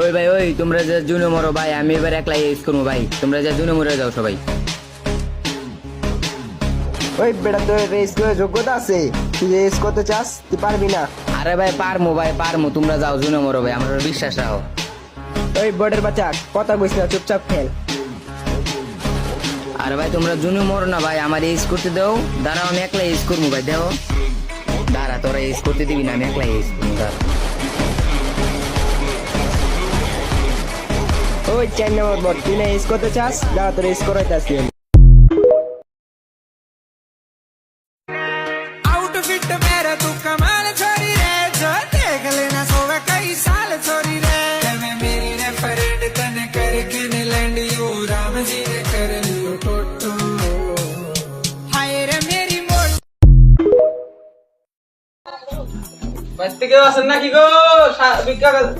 ওই ভাই ওই তোমরা যে জুনে মরো ভাই, আমি এবার একলাই এস করবো ভাই, তোমরা যে জুনে মরে যাও সবাই। ওই বেটা তোর রেস করে যোগ্যতা আছে, তুই রেস করতে চাস, তুই পারবি না। আরে ভাই পারমু ভাই পারমু, তোমরা যাও জুনে মরো ভাই, আমার উপর বিশ্বাস রাখো। ওই বর্ডের বাচ্চা কথা বলিস না, চুপচাপ খেল। আরে ভাই তোমরা জুনে মরো না ভাই, আমার এস করতে দাও, দাঁড়াও আমি একলাই এস করবো ভাই, দেখো দাঁড়া তোরা এস করতে দিবি না, আমি একলাই এস করবো দাঁড়া। ওই 4 নম্বর বট, তুই না রেস করতে চাস, দাঁড়া তোর রেস করাইতাছি আমি। आउटफिट मेरा तू कमाल छोरी रे, जो देख लेना सोवे कई साल छोरी रे। मैं मेरी रे फ्रेंड तने करके ने लैंड यू राम जी ने कर लियो टोटो। हाय रे मेरी मोट বাড়িতে কেউ আছেন নাকি গো? ভিক্ষা